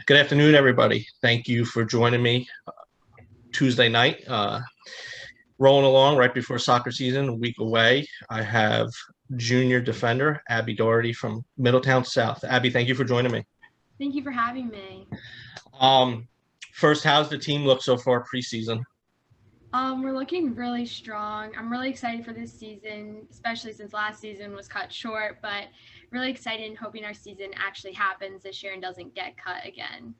Good afternoon, everybody. Thank you for joining me Tuesday night. Rolling along right before soccer season, a week away. I have junior defender Abby Doherty from Middletown South. Abby, thank you for joining me. Thank you for having me. Um, First, how's the team look so far preseason? We're looking really strong. I'm really excited for this season, especially since last season was cut short, but really excited and hoping our season actually happens this year and doesn't get cut again.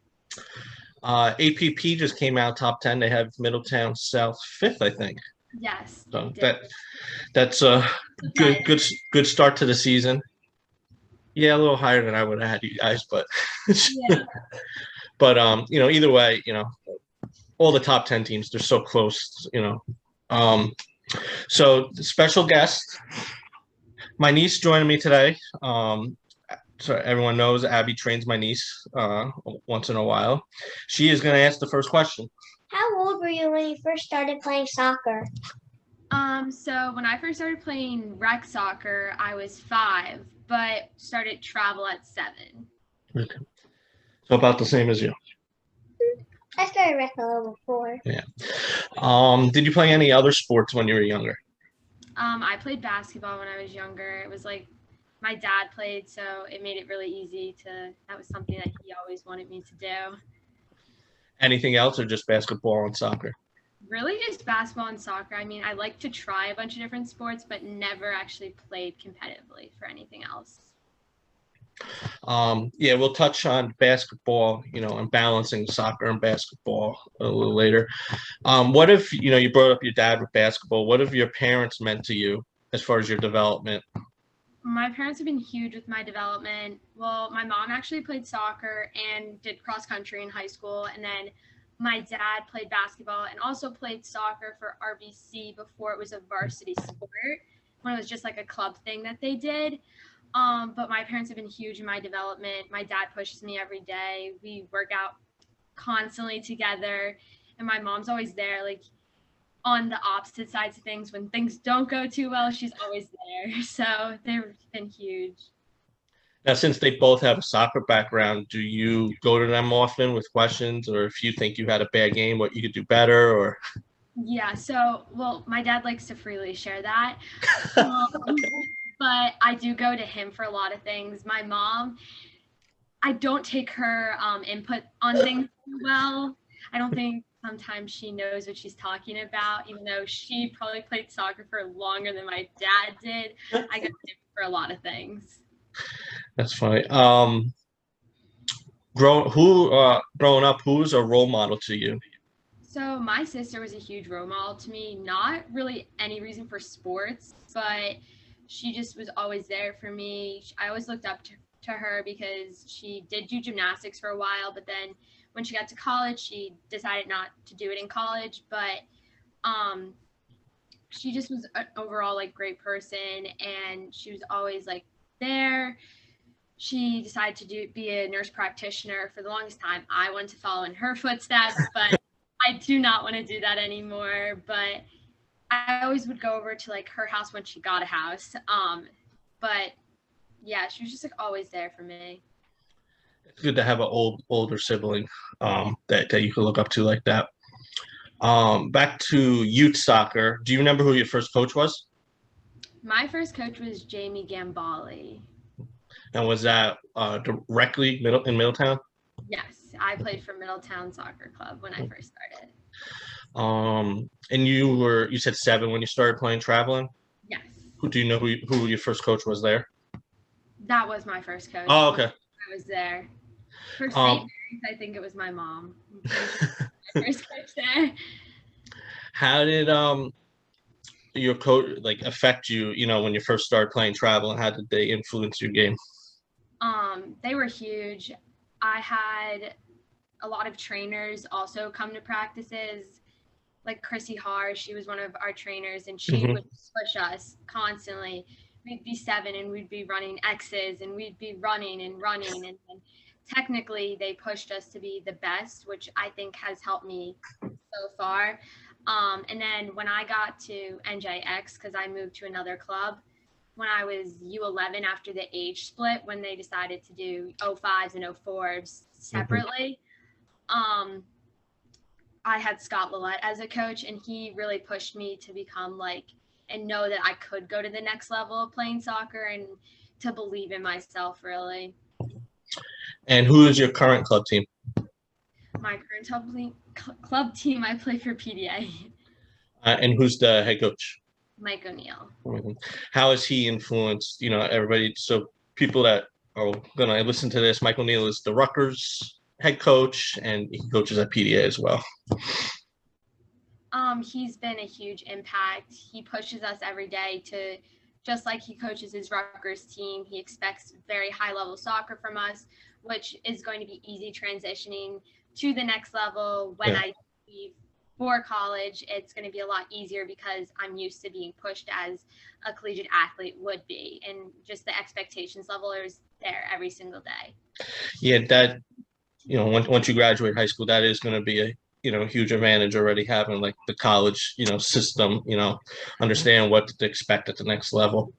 APP just came out top 10. They have Middletown South fifth, I think. Yes, they So did. that's a good Surprising. good good start to the season. Yeah, a little higher than I would have had you guys, but Yeah. either way, all the top 10 teams, they're so close. Um, so special guest, my niece joining me today. So everyone knows Abby trains my niece once in a while. She is going to ask the first question. How old were you when you first started playing soccer? So when I first started playing rec soccer, I was 5, but started travel at 7. Okay. So about the same as you. I started rec a little before. Yeah. Did you play any other sports when you were younger? I played basketball when I was younger. It was like my dad played, so it made it really easy that was something that he always wanted me to do. Anything else or just basketball and soccer? Really just basketball and soccer. I mean, I like to try a bunch of different sports, but never actually played competitively for anything else. Yeah, we'll touch on basketball, and balancing soccer and basketball a little later. What if, you brought up your dad with basketball? What have your parents meant to you as far as your development? My parents have been huge with my development. Well, my mom actually played soccer and did cross country in high school. And then my dad played basketball and also played soccer for RBC before it was a varsity sport, when it was just like a club thing that they did. But my parents have been huge in my development. My dad pushes me every day. We work out constantly together. And my mom's always there, like on the opposite sides of things. When things don't go too well, she's always there. So they've been huge. Now, since they both have a soccer background, do you go to them often with questions, or if you think you had a bad game, what you could do better, or? Yeah, so, well, my dad likes to freely share that. Um, but I do go to him for a lot of things. My mom, I don't take her input on things well. I don't think sometimes she knows what she's talking about, even though she probably played soccer for longer than my dad did. I go to him for a lot of things. That's funny. Growing up, who's a role model to you? So my sister was a huge role model to me. Not really any reason for sports, but she just was always there for me. I always looked up to her because she did do gymnastics for a while, but then when she got to college, she decided not to do it in college. But um, she just was an overall like great person, and she was always like there. She decided to be a nurse practitioner. For the longest time, I wanted to follow in her footsteps, but I do not want to do that anymore. But I always would go over to like her house when she got a house. But yeah, she was just like always there for me. It's good to have an older sibling that you can look up to like that. Back to youth soccer. Do you remember who your first coach was? My first coach was Jamie Gambali. And was that directly in Middletown? Yes, I played for Middletown Soccer Club when I first started. And you said 7 when you started playing traveling. Yes, Who do you know who your first coach was there? that was my first coach. Oh, When okay. I was there. For St. Um, Mary's, I think it was my mom. I'm pretty sure my first coach there. how did your coach like affect you? When you first started playing traveling, how did they influence your game? They were huge. I had a lot of trainers also come to practices, like Chrissy Har. She was one of our trainers, and she Hmm. would push us constantly. We'd be 7 and we'd be running X's and we'd be running and running. And technically, they pushed us to be the best, which I think has helped me so far. And then when I got to NJX, because I moved to another club, when I was U11 after the age split, when they decided to do 05s and 04s separately. I had Scott Lillette as a coach, and he really pushed me to become and know that I could go to the next level of playing soccer and to believe in myself, really. And who is your current club team? My current club team, I play for PDA. And who's the head coach? Mike O'Neill. How has he influenced, everybody? So people that are going to listen to this, Mike O'Neill is the Rutgers head coach, and he coaches at PDA as well. He's been a huge impact. He pushes us every day to, just like he coaches his Rutgers team, he expects very high level soccer from us, which is going to be easy transitioning to the next level. When I leave for college, it's going to be a lot easier because I'm used to being pushed as a collegiate athlete would be, and just the expectations level is there every single day. Yeah, that, once you graduate high school, that is going to be a huge advantage already, having the college system, understand what to expect at the next level.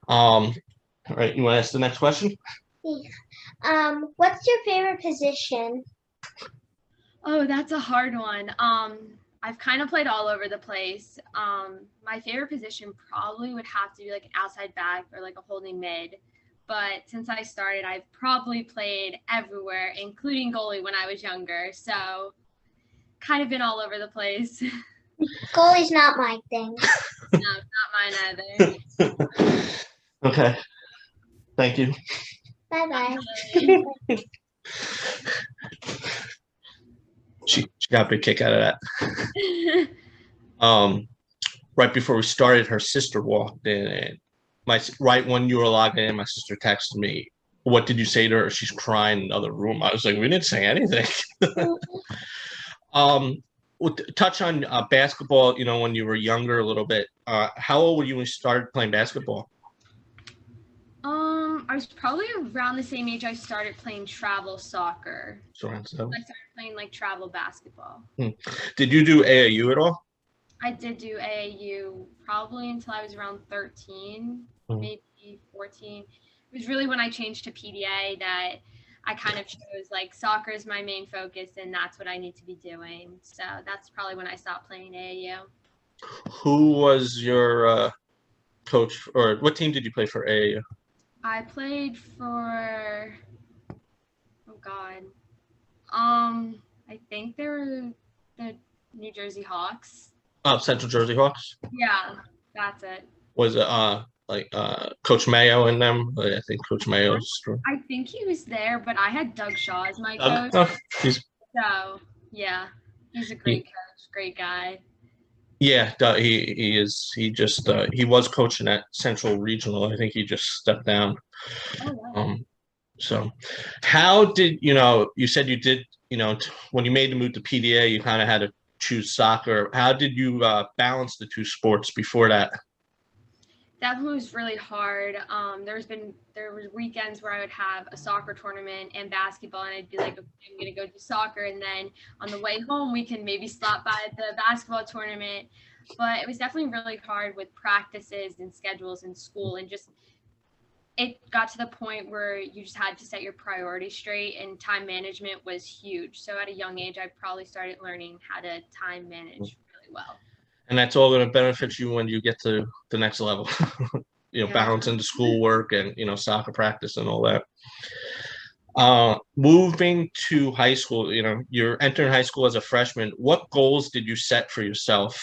All right, you want to ask the next question? Yeah. What's your favorite position? Oh, that's a hard one. I've kind of played all over the place. My favorite position probably would have to be an outside back or a holding mid. But since I started, I've probably played everywhere, including goalie when I was younger. So kind of been all over the place. Goalie's not my thing. No, not mine either. Okay. Thank you. Bye-bye. She got a big kick out of that. Right before we started, her sister walked in, and right when you were logging in, my sister texted me, "What did you say to her?" She's crying in another room. I was like, "We didn't say anything." We'll touch on basketball. When you were younger, a little bit. How old were you when you started playing basketball? I was probably around the same age I started playing travel soccer. So around 7. I started playing travel basketball. Did you do AAU at all? I did do AAU probably until I was around 13, maybe 14. It was really when I changed to PDA that I kind of chose soccer is my main focus, and that's what I need to be doing. So that's probably when I stopped playing AAU. Who was your coach, or what team did you play for AAU? I played for, I think they were the New Jersey Hawks. Oh, Central Jersey Hawks? Yeah, that's it. Was it Coach Mayo in them? I think Coach Mayo's. I think he was there, but I had Doug Shaw as my coach. So yeah, he's a great coach, great guy. Yeah, he is. He was coaching at Central Regional. I think he just stepped down. Oh, wow. So how did you said you did, when you made the move to PDA, you kind of had to choose soccer. How did you balance the two sports before that? That was really hard. There was weekends where I would have a soccer tournament and basketball, and I'd be like, okay, I'm gonna go do soccer, and then on the way home we can maybe stop by the basketball tournament. But it was definitely really hard with practices and schedules in school, and just it got to the point where you just had to set your priorities straight, and time management was huge. So at a young age, I probably started learning how to time manage really well. And that's all going to benefit you when you get to the next level, balancing the schoolwork and, soccer practice and all that. Moving to high school, you're entering high school as a freshman. What goals did you set for yourself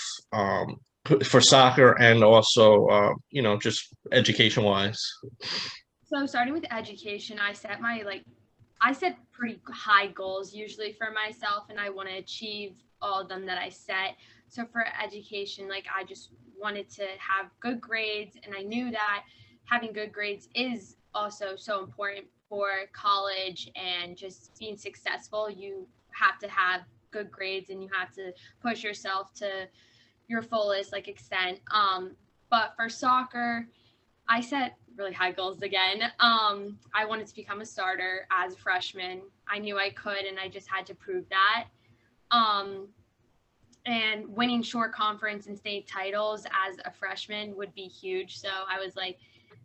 for soccer and also, just education wise? So starting with education, I set pretty high goals usually for myself, and I want to achieve all of them that I set. So for education, I just wanted to have good grades, and I knew that having good grades is also so important for college and just being successful. You have to have good grades, and you have to push yourself to your fullest extent. But for soccer, I set really high goals again. I wanted to become a starter as a freshman. I knew I could, and I just had to prove that. And winning short conference and state titles as a freshman would be huge. So I was like,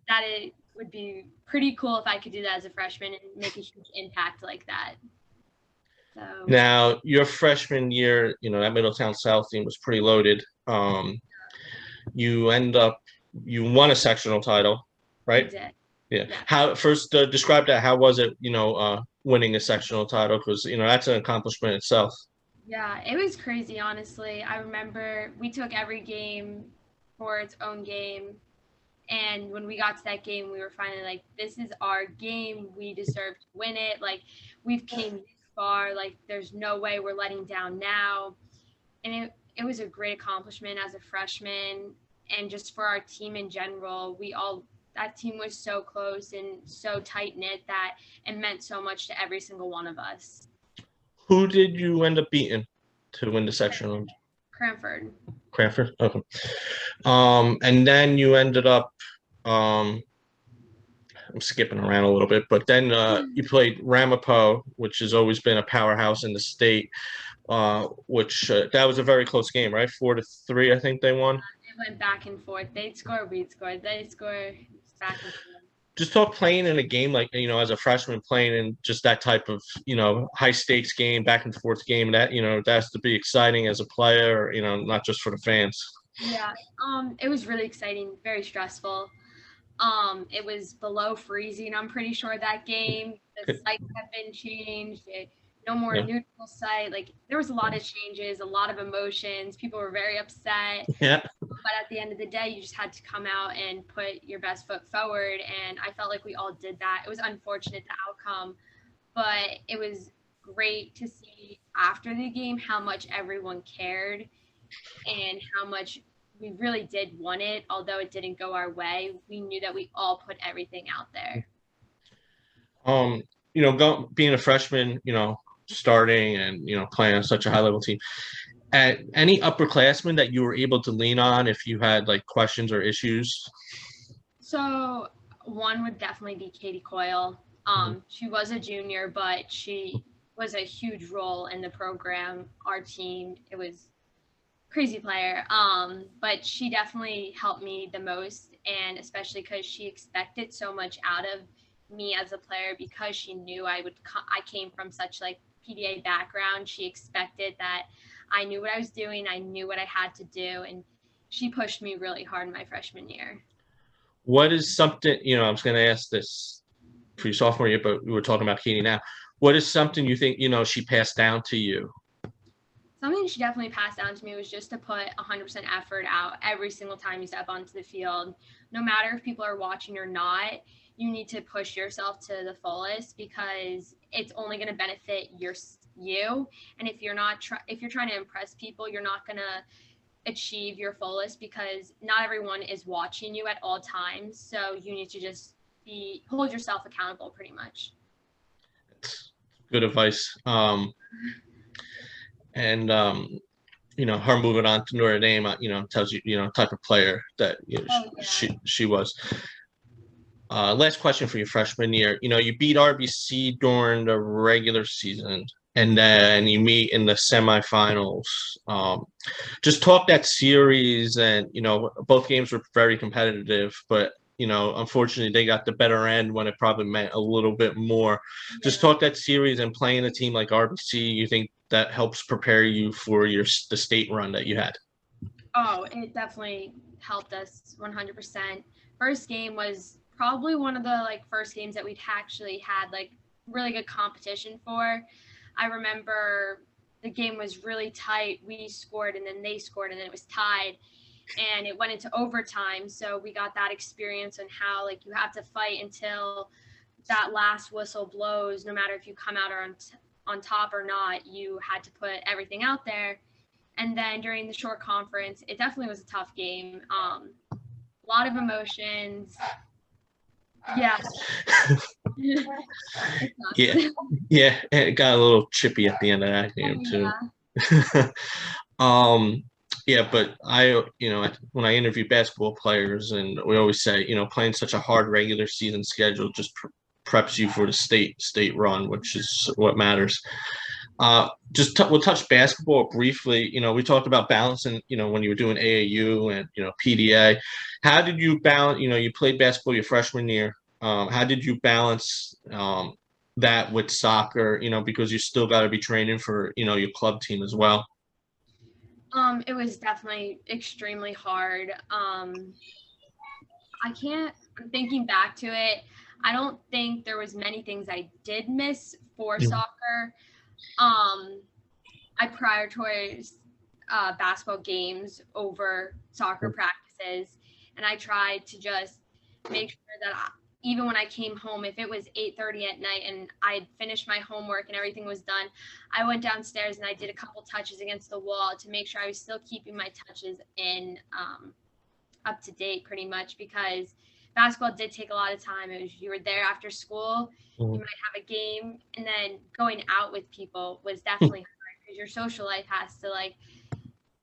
that it would be pretty cool if I could do that as a freshman and make a huge impact like that. So Now, your freshman year, that Middletown South team was pretty loaded. You won a sectional title, I right? did. Yeah. Yeah. How first describe that? How was it? Winning a sectional title, because that's an accomplishment itself. Yeah, it was crazy, honestly. I remember we took every game for its own game. And when we got to that game, we were finally like, this is our game. We deserve to win it. Like, we've came this far. Like, there's no way we're letting down now. And it was a great accomplishment as a freshman. And just for our team in general, that team was so close and so tight-knit that it meant so much to every single one of us. Who did you end up beating to win the sectional? Cranford. Cranford? Okay. And then you ended up, I'm skipping around a little bit, but then you played Ramapo, which has always been a powerhouse in the state, which that was a very close game, right? 4-3, I think they won. It went back and forth. They'd score, we'd score. They'd score, back and forth. Just talk playing in a game like, as a freshman playing in just that type of, high stakes game, back and forth game, that, that has to be exciting as a player, not just for the fans. Yeah, it was really exciting, very stressful. It was below freezing, I'm pretty sure, that game. The sites have been changed. No more neutral site. Like, there was a lot of changes, a lot of emotions. People were very upset. Yeah. But at the end of the day, you just had to come out and put your best foot forward. And I felt like we all did that. It was unfortunate, the outcome, but it was great to see after the game how much everyone cared and how much we really did want it. Although it didn't go our way, we knew that we all put everything out there. Being a freshman, starting and, playing on such a high level team, at any upperclassmen that you were able to lean on if you had like questions or issues? So one would definitely be Katie Coyle. She was a junior, but she was a huge role in the program, our team. It was crazy player. But she definitely helped me the most, and especially because she expected so much out of me as a player, because she knew I came from such like PDA background. She expected that I knew what I was doing. I knew what I had to do, and she pushed me really hard in my freshman year. What is something, I was going to ask this for your sophomore year, but we were talking about Katie now. What is something you think, she passed down to you? Something she definitely passed down to me was just to put 100% effort out every single time you step onto the field. No matter if people are watching or not, you need to push yourself to the fullest, because it's only going to benefit you. And if you're trying to impress people, you're not going to achieve your fullest, because not everyone is watching you at all times. So you need to just hold yourself accountable, pretty much. Good advice. And her moving on to Notre Dame, tells you, type of player that she was. Last question for your freshman year. You beat RBC during the regular season, and then you meet in the semifinals. Just talk that series, and both games were very competitive, but unfortunately they got the better end when it probably meant a little bit more. Just talk that series, and playing a team like RBC, you think that helps prepare you for the state run that you had? Oh, it definitely helped us 100%. First game was probably one of the first games that we'd actually had really good competition for. I remember the game was really tight. We scored and then they scored and then it was tied, and it went into overtime. So we got that experience on how you have to fight until that last whistle blows. No matter if you come out on top or not, you had to put everything out there. And then during the short conference, it definitely was a tough game. A lot of emotions. Yeah. Yeah. It got a little chippy at the end of that game too. Yeah, but when I interview basketball players, and we always say, playing such a hard regular season schedule just preps you for the state run, which is what matters. We'll touch basketball briefly. We talked about balancing, when you were doing AAU and, PDA. How did you balance, you played basketball your freshman year. How did you balance that with soccer, because you still got to be training for, your club team as well? It was definitely extremely hard. I'm thinking back to it. I don't think there was many things I did miss for soccer. I prioritized basketball games over soccer practices, and I tried to just make sure that even when I came home, if it was 8:30 at night and I'd finished my homework and everything was done, I went downstairs and I did a couple touches against the wall to make sure I was still keeping my touches in up to date pretty much, because basketball did take a lot of time. It was, you were there after school, you might have a game, and then going out with people was definitely hard because your social life has to, like,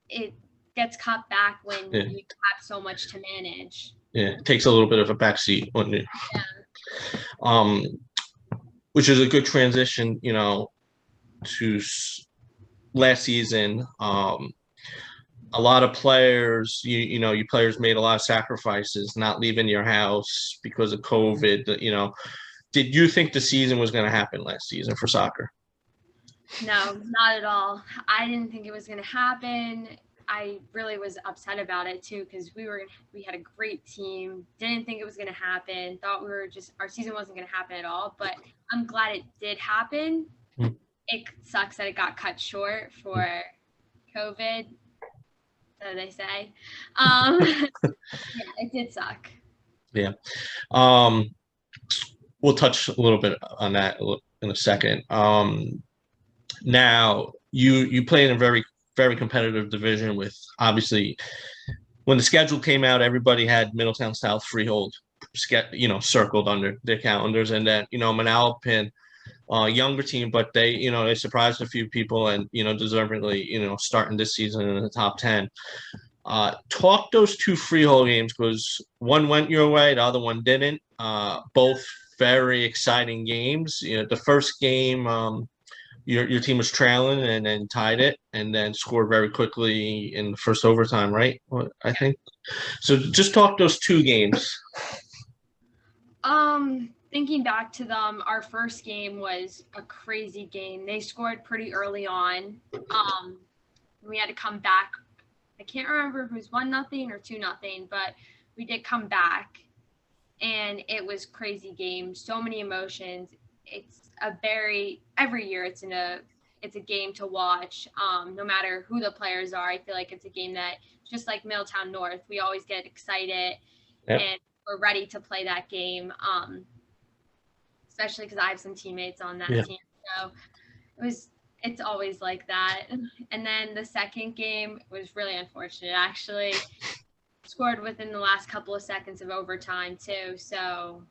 it gets cut back when you have so much to manage. Yeah, it takes a little bit of a backseat on you. Yeah. Which is a good transition, to last season. A lot of players, you players made a lot of sacrifices, not leaving your house because of COVID. Did you think the season was going to happen last season for soccer? No, not at all. I didn't think it was going to happen. I really was upset about it too, because we had a great team. Didn't think it was going to happen. Thought our season wasn't going to happen at all. But I'm glad it did happen. It sucks that it got cut short for COVID, so they say. Yeah, it did suck. Yeah. We'll touch a little bit on that in a second. Now you play in a very, very competitive division with, obviously, when the schedule came out, everybody had Middletown South, Freehold, circled under their calendars, and then Manalapan, younger team, but they surprised a few people and deservedly starting this season in the top 10. Talk those two Freehold games, because one went your way, the other one didn't. Both very exciting games. The first game, your team was trailing and then tied it and then scored very quickly in the first overtime, right? I think. So just talk those two games. Thinking back to them, our first game was a crazy game. They scored pretty early on. We had to come back. I can't remember if it was 1-0 or 2-0, but we did come back, and it was crazy game. So many emotions. It's every year it's a game to watch. No matter who the players are, I feel like it's a game that, just like Middletown North, we always get excited and we're ready to play that game. Especially because I have some teammates on that team, so it's always like that. And then the second game was really unfortunate. Actually, scored within the last couple of seconds of overtime too. So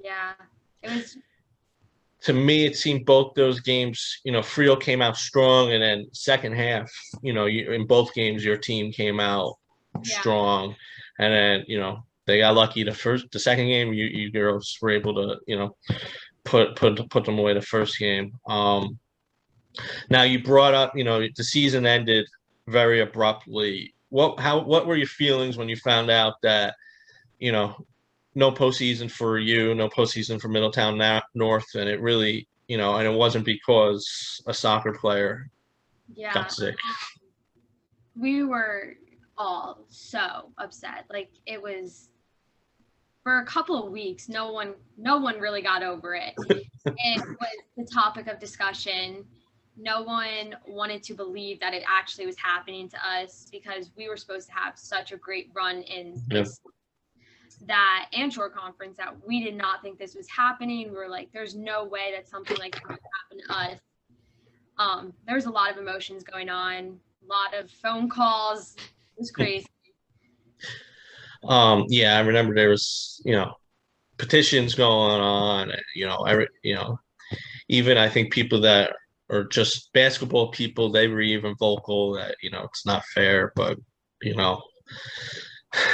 yeah, it was. To me, it seemed both those games, Frio came out strong, and then second half, in both games, your team came out strong, and then they got lucky. The second game, you girls were able to put them away the first game. Now you brought up, the season ended very abruptly. What were your feelings when you found out that no postseason for you, no postseason for Middletown North, and it really, and it wasn't because a soccer player got sick? We were all so upset. Like, it was, for a couple of weeks, no one really got over it. It was the topic of discussion. No one wanted to believe that it actually was happening to us, because we were supposed to have such a great run in that Anshore conference that we did not think this was happening. We were like, there's no way that something like that would happen to us. There's a lot of emotions going on, a lot of phone calls. It was crazy. Yeah, I remember there was, petitions going on, even I think people that are just basketball people, they were even vocal that, it's not fair, but,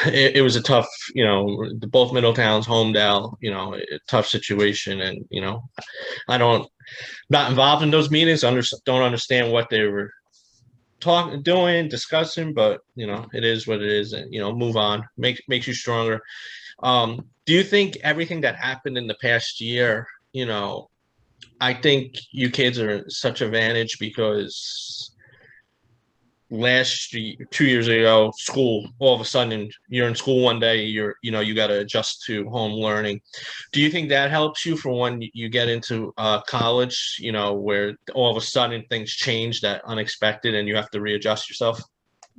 it was a tough, both Middletowns, Homedale, a tough situation. And, I don't, not involved in those meetings, don't understand what they were doing, discussing, but, it is what it is. And, move on, makes you stronger. Do you think everything that happened in the past year, I think you kids are at such advantage because last year, 2 years ago, school, all of a sudden you're in school one day, you got to adjust to home learning. Do you think that helps you for when you get into college, where all of a sudden things change that unexpected and you have to readjust yourself?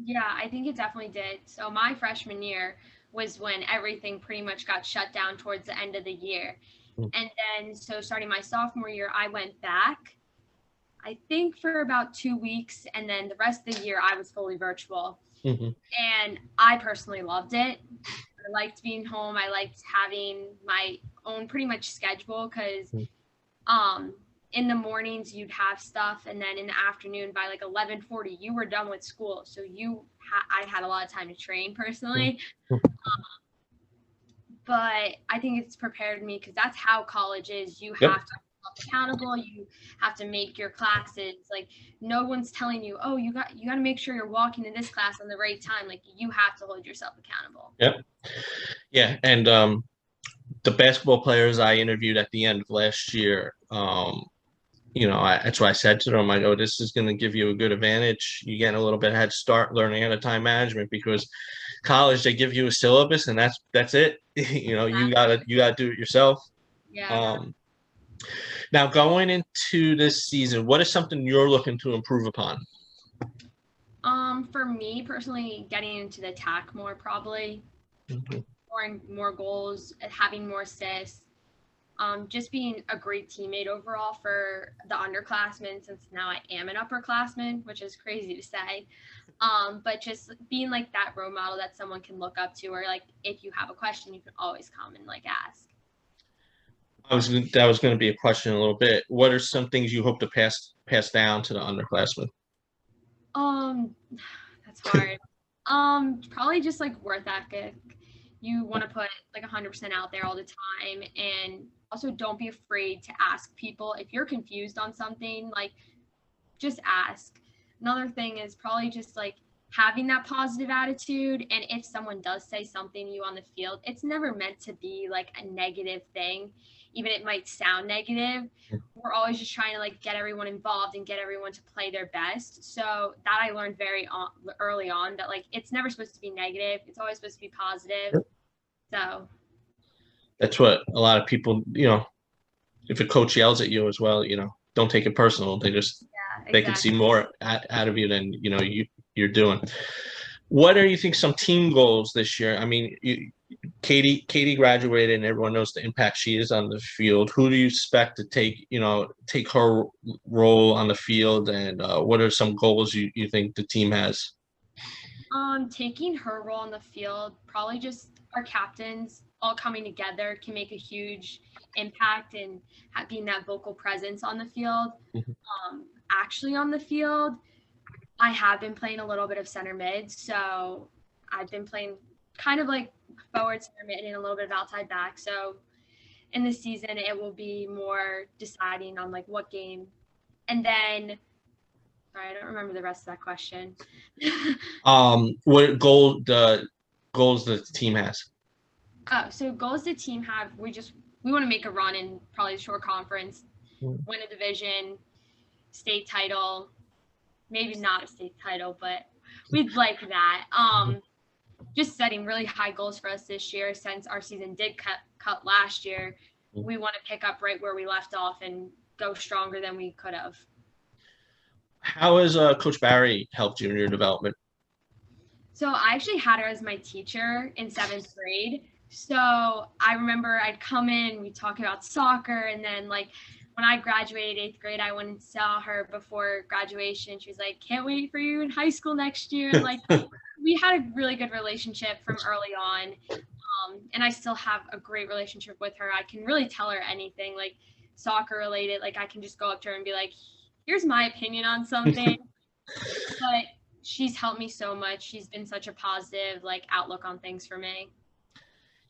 Yeah, I think it definitely did. So my freshman year was when everything pretty much got shut down towards the end of the year. Mm. And then, so starting my sophomore year, I went back, I think for about 2 weeks. And then the rest of the year, I was fully virtual. Mm-hmm. And I personally loved it. I liked being home. I liked having my own pretty much schedule because in the mornings you'd have stuff, and then in the afternoon by like 11:40 you were done with school. So I had a lot of time to train personally. But I think it's prepared me because that's how college is. You have to be accountable. You have to make your classes. Like no one's telling you, oh, you got to make sure you're walking to this class on the right time. Like you have to hold yourself accountable. Yep. Yeah. And the basketball players I interviewed at the end of last year, that's what I said to them. I go, this is going to give you a good advantage. You're getting a little bit head start learning how to time management because college, they give you a syllabus and that's it. You gotta do it yourself. Yeah. Now going into this season, what is something you're looking to improve upon? For me personally, getting into the attack more probably, scoring more goals, having more assists, just being a great teammate overall for the underclassmen, since now I am an upperclassman, which is crazy to say. But just being like that role model that someone can look up to, or like if you have a question, you can always come and like ask. That was going to be a question in a little bit. What are some things you hope to pass down to the underclassmen? That's hard. Probably just like work ethic. You want to put like 100% out there all the time, and also don't be afraid to ask people if you're confused on something. Like, just ask. Another thing is probably just like having that positive attitude, and if someone does say something to you on the field, it's never meant to be like a negative thing. Even it might sound negative, we're always just trying to like get everyone involved and get everyone to play their best. So that I learned very early on, that like it's never supposed to be negative, it's always supposed to be positive. So that's what a lot of people, if a coach yells at you as well, don't take it personal. They can see more out of you than you're doing. What do you think some team goals this year? I mean, Katie graduated, and everyone knows the impact she is on the field. Who do you expect to take her role on the field, and what are some goals you think the team has? Taking her role on the field, probably just our captains all coming together can make a huge impact, and being that vocal presence on the field. Actually on the field, I have been playing a little bit of center mid, so I've been playing kind of like forward, center mid, and a little bit of outside back. So in this season, it will be more deciding on like what game. And then, sorry, I don't remember the rest of that question. What goals the team has? Oh, so goals the team have, we want to make a run in probably the short conference, win a division, state title, maybe not a state title, but we'd like that. Just setting really high goals for us this year, since our season did cut last year. We want to pick up right where we left off and go stronger than we could have. How has Coach Barry helped you in your development? So I actually had her as my teacher in 7th grade. So I remember I'd come in, we'd talk about soccer, and then like when I graduated 8th grade, I went and saw her before graduation. She was like, can't wait for you in high school next year. And like, we had a really good relationship from early on. And I still have a great relationship with her. I can really tell her anything like soccer related. Like I can just go up to her and be like, here's my opinion on something. But she's helped me so much. She's been such a positive like outlook on things for me.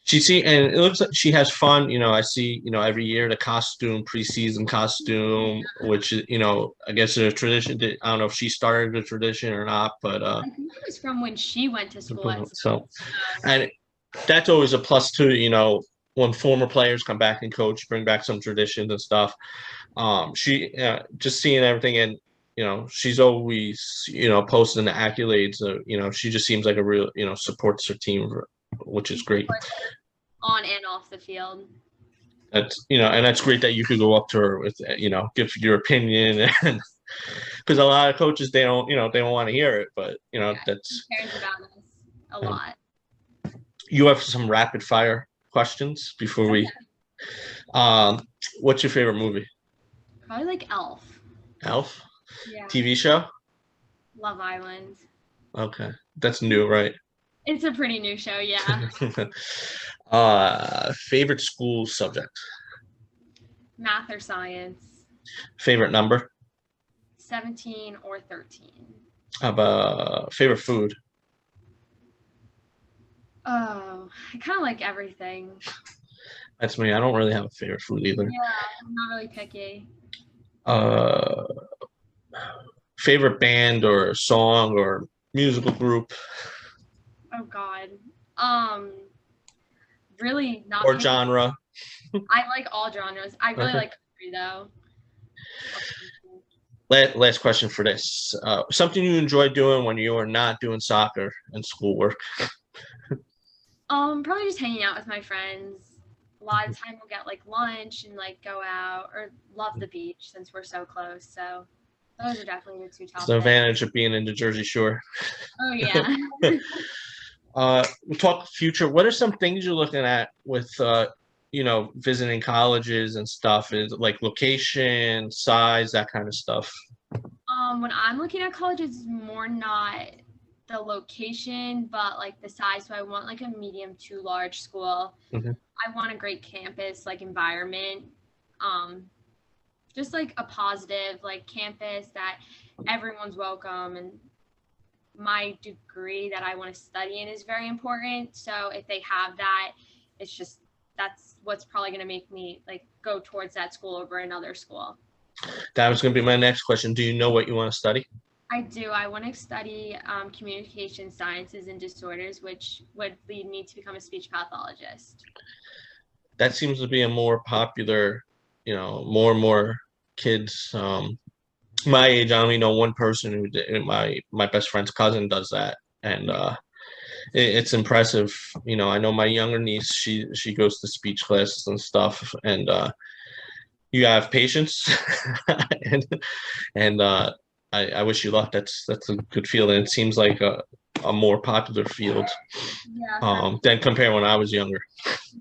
And it looks like she has fun. I see, every year the costume, preseason costume, which is, I guess is a tradition. I don't know if she started the tradition or not, but I think it was from when she went to school. so and that's always a plus too. When former players come back and coach, bring back some traditions and stuff. She just seeing everything, and she's always posting the accolades. She just seems like a real supports her team, which is great. On and off the field. That's and that's great that you could go up to her with give your opinion, and because a lot of coaches they don't want to hear it, but that's cares about us a lot. You have some rapid fire questions before we. What's your favorite movie? Probably like Elf. Elf. Yeah. TV show. Love Island. Okay, that's new, right? It's a pretty new show, yeah. Favorite school subject? Math or science? Favorite number? 17 or 13. Favorite food? Oh, I kind of like everything. That's me. I don't really have a favorite food either. Yeah, I'm not really picky. Favorite band or song or musical group? Oh God. Really not. Or picky. Genre? I like all genres. I really like country though. Last question for this. Something you enjoy doing when you are not doing soccer and schoolwork? Probably just hanging out with my friends. A lot of time we'll get like lunch and like go out, or love the beach since we're so close. So those are definitely the two top. It's the advantage of being in the Jersey Shore. Oh yeah. We'll talk future. What are some things you're looking at with visiting colleges and stuff? Is like location, size, that kind of stuff? When I'm looking at college, it's more not the location, but like the size. So I want like a medium to large school. Mm-hmm. I want a great campus, like environment. Just like a positive like campus that everyone's welcome, and my degree that I want to study in is very important. So if they have that, that's what's probably going to make me like go towards that school over another school. That was going to be my next question. Do you know what you want to study? I do. I want to study communication sciences and disorders, which would lead me to become a speech pathologist. That seems to be a more popular, more and more kids my age. I only know one person who did. My best friend's cousin does that, and it's impressive. I know my younger niece. She goes to speech classes and stuff, and you have patience, and I wish you luck. That's a good field, and it seems like a more popular field. Yeah. Than compare when I was younger.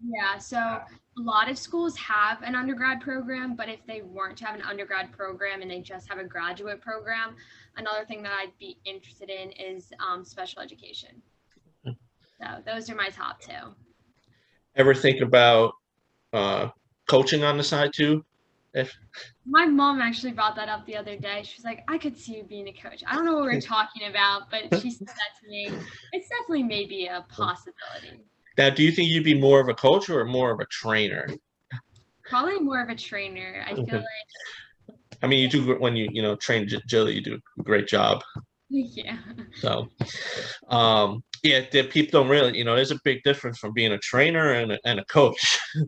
Yeah. So a lot of schools have an undergrad program, but if they weren't to have an undergrad program and they just have a graduate program, another thing that I'd be interested in is special education. So those are my top two. Ever think about coaching on the side too? My mom actually brought that up the other day. She was like, I could see you being a coach. I don't know what we're talking about, but she said that to me. It's definitely maybe a possibility. Now, do you think you'd be more of a coach or more of a trainer? Probably more of a trainer. I feel like. I mean, you do when you train Jill, you do a great job. Yeah. So, yeah, people don't really, there's a big difference from being a trainer and a coach. Oh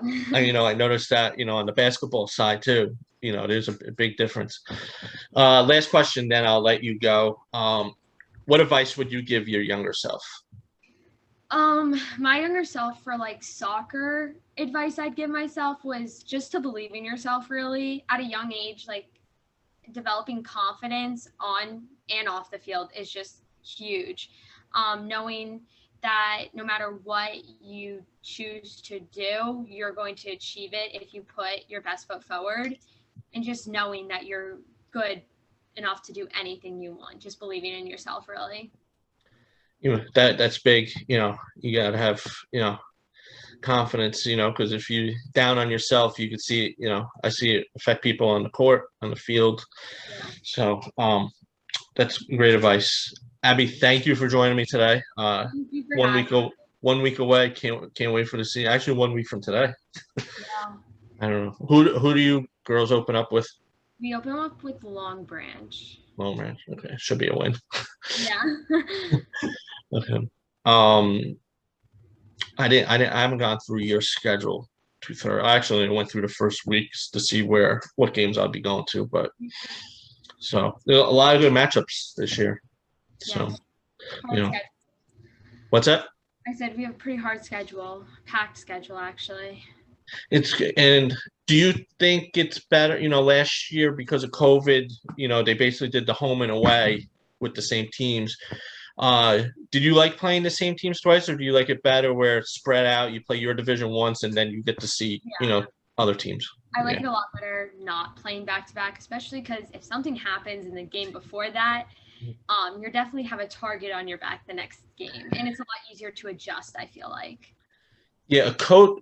yeah. And I noticed that on the basketball side too. There's a big difference. Last question, then I'll let you go. What advice would you give your younger self? My younger self, for like soccer advice I'd give myself was just to believe in yourself really at a young age. Like developing confidence on and off the field is just huge. Knowing that no matter what you choose to do, you're going to achieve it if you put your best foot forward, and just knowing that you're good enough to do anything you want, just believing in yourself really. That's big. You gotta have confidence, because if you down on yourself, you could see it, I see it affect people on the court, on the field. Yeah. So That's great advice. Abby, thank you for joining me today. Thank you for One having week, me. 1 week away. Can't wait for the season. Actually, 1 week from today. Yeah. I don't know. Who do you girls open up with? We open up with Long Branch. Oh man, okay, should be a win. Yeah. Okay. I haven't gone through your schedule. To be fair, I actually went through the first weeks to see what games I'll be going to, but so there are a lot of good matchups this year. So, Yes. you Hard know, schedule. what's that? I said we have a pretty hard schedule, packed schedule actually. And do you think it's better, last year because of COVID, they basically did the home and away with the same teams. Did you like playing the same teams twice, or do you like it better where it's spread out, you play your division once and then you get to see, other teams? I like it a lot better not playing back to back, especially because if something happens in the game before that, you're definitely have a target on your back the next game, and it's a lot easier to adjust, I feel like. Yeah, a coach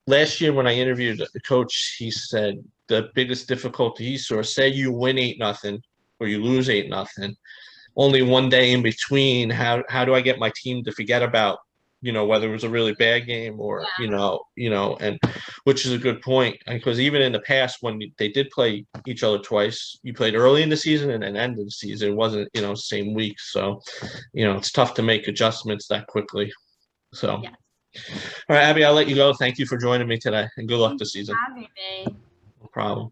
last year when I interviewed the coach, he said the biggest difficulty he saw, say you win 8-0 or you lose 8-0, only one day in between. How do I get my team to forget about, whether it was a really bad game or, and which is a good point. Because even in the past, when they did play each other twice, you played early in the season and then end of the season. It wasn't, same week. So, it's tough to make adjustments that quickly. So, Yes. all right, Abby, I'll let you go. Thank you for joining me today and good luck this season. Having me. No problem.